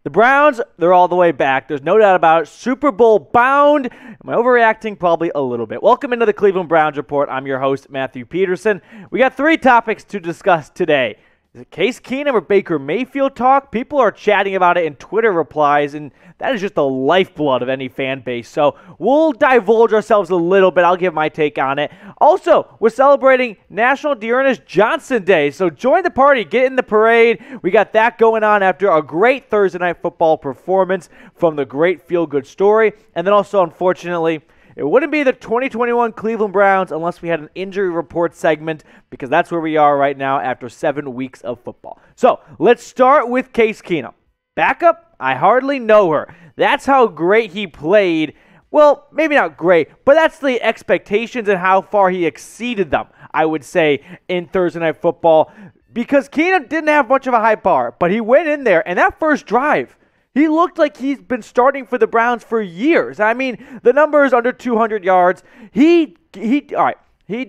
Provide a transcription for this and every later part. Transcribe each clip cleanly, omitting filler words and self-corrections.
The Browns, they're all the way back. There's no doubt about it. Super Bowl bound. Am I overreacting? Probably a little bit. Welcome into the Cleveland Browns Report. I'm your host, Matthew Peterson. We got 3 topics to discuss today. Is it Case Keenum or Baker Mayfield talk? People are chatting about it in Twitter replies, and that is just the lifeblood of any fan base. So we'll divulge ourselves a little bit. I'll give my take on it. Also, we're celebrating National Dearness Johnson Day. So join the party. Get in the parade. We got that going on after a great Thursday Night Football performance from the great feel-good story. And then also, unfortunately, it wouldn't be the 2021 Cleveland Browns unless we had an injury report segment, because that's where we are right now after 7 weeks of football. So let's start with Case Keenum. Backup? I hardly know her. That's how great he played. Well, maybe not great, but that's the expectations and how far he exceeded them, I would say, in Thursday Night Football. Because Keenum didn't have much of a high bar, but he went in there, and that first drive, he looked like he's been starting for the Browns for years. I mean, the number is under 200 yards. He did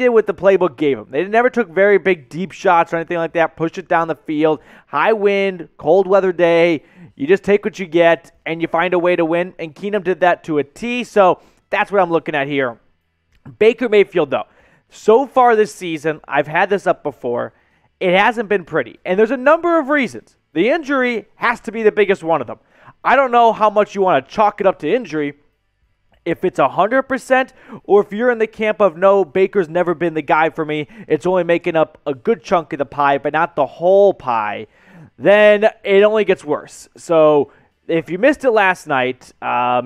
what the playbook gave him. They never took very big deep shots or anything like that. Pushed it down the field. High wind, cold weather day. You just take what you get and you find a way to win. And Keenum did that to a T. So that's what I'm looking at here. Baker Mayfield, though. So far this season, I've had this up before. It hasn't been pretty. And there's a number of reasons. The injury has to be the biggest one of them. I don't know how much you want to chalk it up to injury, if it's 100%, or if you're in the camp of, no, Baker's never been the guy for me, it's only making up a good chunk of the pie, but not the whole pie, then it only gets worse. So if you missed it last night,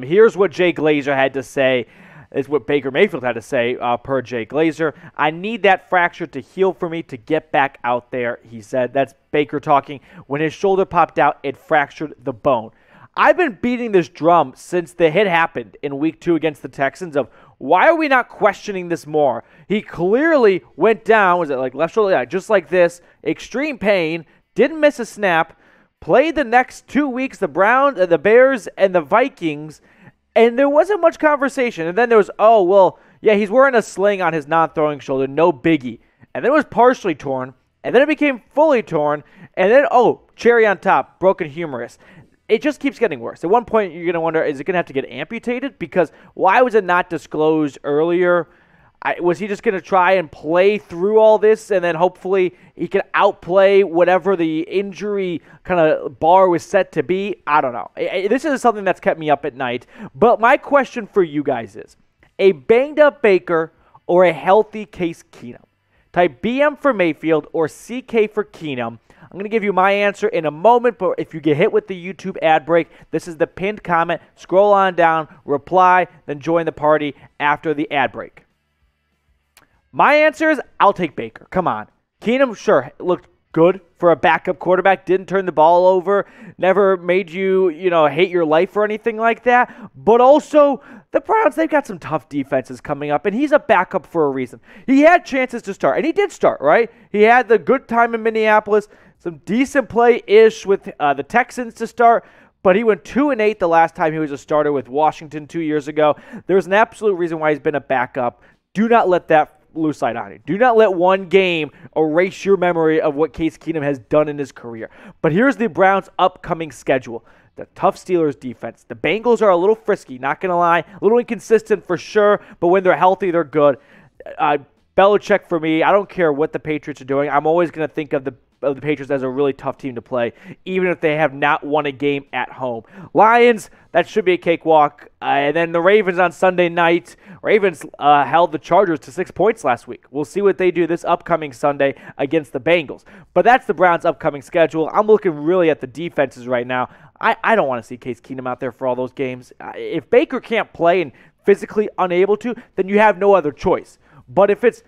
here's what Jay Glazer had to say. Is what Baker Mayfield had to say per Jay Glazer. I need that fracture to heal for me to get back out there, he said. That's Baker talking. When his shoulder popped out, it fractured the bone. I've been beating this drum since the hit happened in week 2 against the Texans of why are we not questioning this more? He clearly went down, was it like left shoulder? Yeah, just like this, extreme pain, didn't miss a snap, played the next 2 weeks, the Browns, the Bears, and the Vikings, and there wasn't much conversation. And then there was, oh, well, yeah, he's wearing a sling on his non-throwing shoulder, no biggie. And then it was partially torn, and then it became fully torn, and then, oh, cherry on top, broken humerus. It just keeps getting worse. At one point, you're going to wonder, is it going to have to get amputated? Because why was it not disclosed earlier? Was he just going to try and play through all this and then hopefully he can outplay whatever the injury kind of bar was set to be? I don't know. This is something that's kept me up at night. But my question for you guys is, a banged-up Baker or a healthy Case Keenum? Type BM for Mayfield or CK for Keenum. I'm going to give you my answer in a moment, but if you get hit with the YouTube ad break, this is the pinned comment. Scroll on down, reply, then join the party after the ad break. My answer is I'll take Baker. Come on. Keenum, sure, looked good for a backup quarterback. Didn't turn the ball over. Never made you, hate your life or anything like that. But also, the Browns, they've got some tough defenses coming up, and he's a backup for a reason. He had chances to start, and he did start, right? He had the good time in Minneapolis, some decent play-ish with the Texans to start, but he went 2-8 the last time he was a starter with Washington 2 years ago. There's an absolute reason why he's been a backup. Do not let that lose sight on you. Do not let one game erase your memory of what Case Keenum has done in his career. But here's the Browns' upcoming schedule. The tough Steelers defense. The Bengals are a little frisky, not going to lie. A little inconsistent for sure, but when they're healthy, they're good. Belichick for me, I don't care what the Patriots are doing. I'm always going to think of the Patriots as a really tough team to play, even if they have not won a game at home. Lions, that should be a cakewalk. And then the Ravens on Sunday night. Ravens held the Chargers to 6 points last week. We'll see what they do this upcoming Sunday against the Bengals. But that's the Browns' upcoming schedule. I'm looking really at the defenses right now. I don't want to see Case Keenum out there for all those games. If Baker can't play and physically unable to, then you have no other choice. But if it's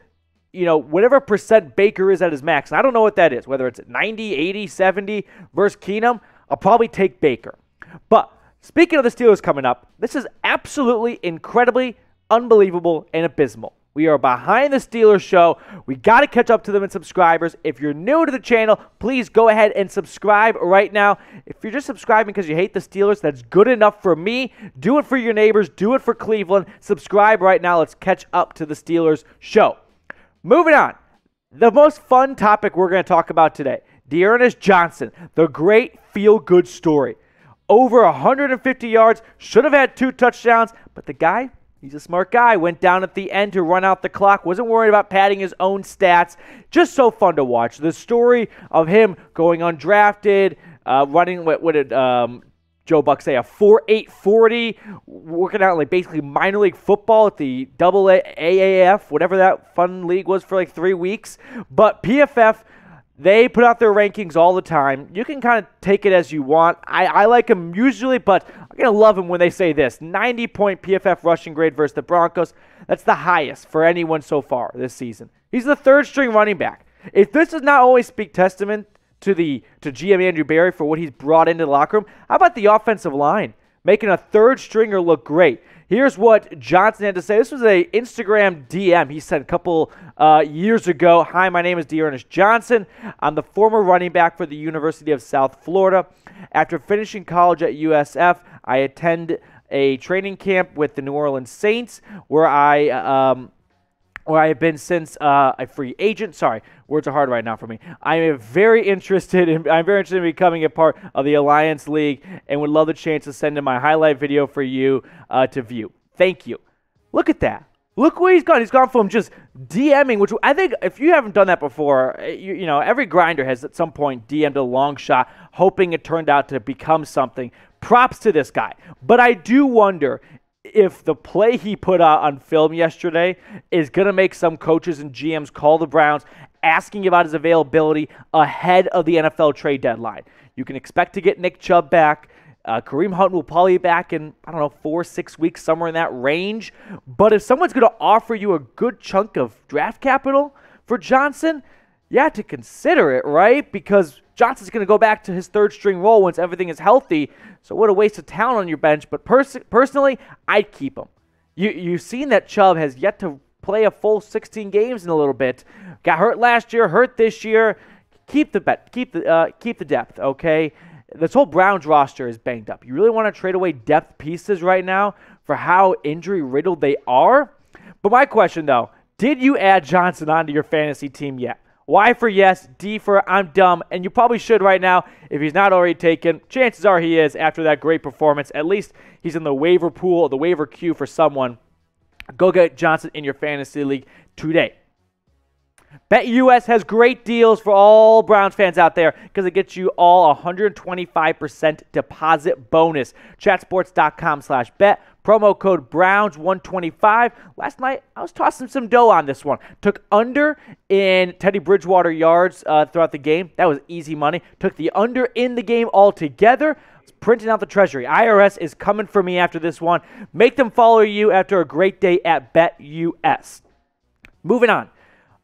whatever percent Baker is at his max, and I don't know what that is, whether it's 90, 80, 70 versus Keenum, I'll probably take Baker. But speaking of the Steelers coming up, this is absolutely incredibly unbelievable and abysmal. We are behind the Steelers show. We got to catch up to them in subscribers. If you're new to the channel, please go ahead and subscribe right now. If you're just subscribing because you hate the Steelers, that's good enough for me. Do it for your neighbors. Do it for Cleveland. Subscribe right now. Let's catch up to the Steelers show. Moving on. The most fun topic we're going to talk about today. Dearness Johnson, the great feel-good story. over 150 yards, should have had 2 touchdowns, but the guy, he's a smart guy, went down at the end to run out the clock, wasn't worried about padding his own stats. Just so fun to watch. The story of him going undrafted, running, what did Joe Buck say, a 4.840, working out like basically minor league football at the AAF, whatever that fun league was, for like 3 weeks. But PFF, they put out their rankings all the time. You can kind of take it as you want. I like them usually, but I'm going to love them when they say this. 90-point PFF rushing grade versus the Broncos. That's the highest for anyone so far this season. He's the 3rd-string running back. If this does not only speak testament to GM Andrew Berry for what he's brought into the locker room, how about the offensive line? Making a 3rd-stringer look great. Here's what Johnson had to say. This was an Instagram DM he sent a couple years ago. Hi, my name is Dearness Johnson. I'm the former running back for the University of South Florida. After finishing college at USF, I attend a training camp with the New Orleans Saints, where I have been since a free agent. Sorry, words are hard right now for me. I'm very interested in becoming a part of the Alliance League and would love the chance to send in my highlight video for you to view. Thank you. Look at that. Look where he's gone. He's gone from just DMing, which I think if you haven't done that before, you know, every grinder has at some point DM'd a long shot, hoping it turned out to become something. Props to this guy. But I do wonder if the play he put out on film yesterday is going to make some coaches and GMs call the Browns, asking about his availability ahead of the NFL trade deadline. You can expect to get Nick Chubb back. Kareem Hunt will probably be back in, 4-6 weeks, somewhere in that range. But if someone's going to offer you a good chunk of draft capital for Johnson, you have to consider it, right? Because Johnson's going to go back to his 3rd-string role once everything is healthy. So what a waste of talent on your bench. But personally, I'd keep him. You've seen that Chubb has yet to play a full 16 games in a little bit. Got hurt last year, hurt this year. Keep the depth, okay? This whole Browns roster is banged up. You really want to trade away depth pieces right now for how injury-riddled they are? But my question, though, did you add Johnson onto your fantasy team yet? Y for yes, D for I'm dumb, and you probably should right now. If he's not already taken, chances are he is after that great performance. At least he's in the waiver pool, the waiver queue for someone. Go get Johnson in your fantasy league today. BetUS has great deals for all Browns fans out there because it gets you all 125% deposit bonus. Chatsports.com/bet. Promo code Browns125. Last night, I was tossing some dough on this one. Took under in Teddy Bridgewater yards throughout the game. That was easy money. Took the under in the game altogether. Printing out the treasury. IRS is coming for me after this one. Make them follow you after a great day at BetUS. Moving on.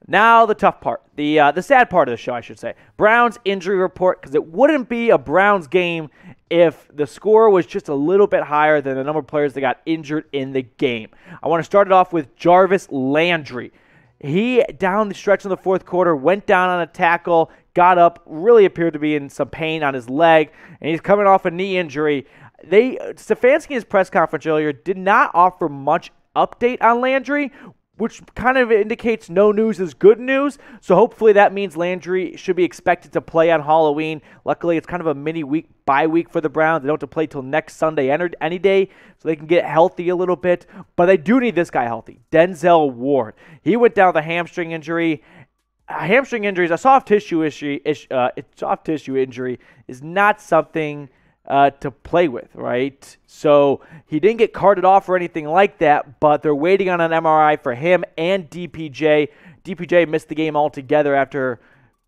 Now the tough part, the sad part of the show, I should say. Browns injury report, because it wouldn't be a Browns game if the score was just a little bit higher than the number of players that got injured in the game. I want to start it off with Jarvis Landry. He, down the stretch in the 4th quarter, went down on a tackle, got up, really appeared to be in some pain on his leg, and he's coming off a knee injury. Stefanski in his press conference earlier did not offer much update on Landry, which kind of indicates no news is good news. So hopefully that means Landry should be expected to play on Halloween. Luckily, it's kind of a mini bye week for the Browns. They don't have to play till next Sunday any day, so they can get healthy a little bit. But they do need this guy healthy. Denzel Ward. He went down with a hamstring injury. Hamstring injuries, a soft tissue injury is not something to play with, right? So he didn't get carted off or anything like that, but they're waiting on an MRI for him and DPJ. DPJ missed the game altogether after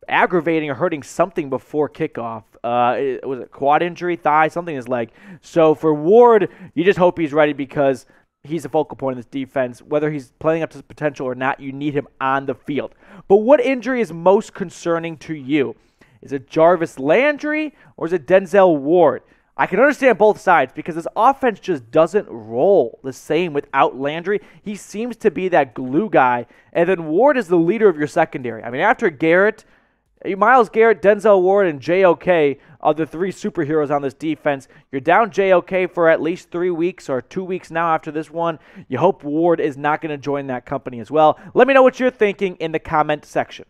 aggravating or hurting something before kickoff. Was it quad injury, thigh, something in his leg. So for Ward, you just hope he's ready because he's a focal point in this defense. Whether he's playing up to his potential or not, you need him on the field. But what injury is most concerning to you? Is it Jarvis Landry or is it Denzel Ward? I can understand both sides because this offense just doesn't roll the same without Landry. He seems to be that glue guy. And then Ward is the leader of your secondary. I mean, after Garrett, Myles Garrett, Denzel Ward, and JOK are the 3 superheroes on this defense. You're down JOK for at least 3 weeks or 2 weeks now after this one. You hope Ward is not going to join that company as well. Let me know what you're thinking in the comment section.